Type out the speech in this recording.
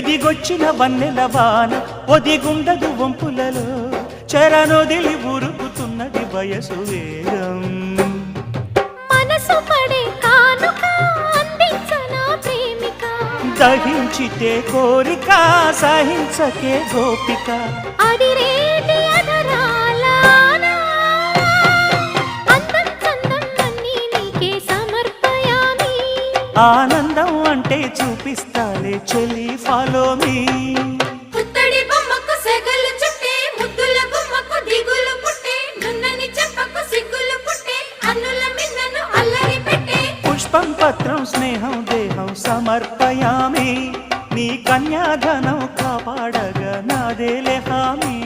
ఎదిగొచ్చిన వన్నెల వాన ఒదిగుండదు వంపులలో చరణొదిలి ఉరుకుతున్నది వయసు వేగం మనసు పడే కానుక అందించనా ప్రేమిక దహించితే కోరిక సహించకే గోపిక అదిరేటి అధరాల అందం చందం అన్నీ నీకే సమర్పయామి ఆనందం అంటే చూపిస్తాలే చెలి ఫాలో మీ పుత్తడి బొమ్మకు సెగలు చుట్టే ముద్దుల బొమ్మకు దిగులు పుట్టే నున్నని చెప్పకు సిగ్గులు పుట్టే అన్నుల మిన్నను అల్లరి పెట్టే పుష్పం పత్రం స్నేహం దేహం సమర్పయామి నీ కన్యాధనం కాపాడగా నాదేలే హామీ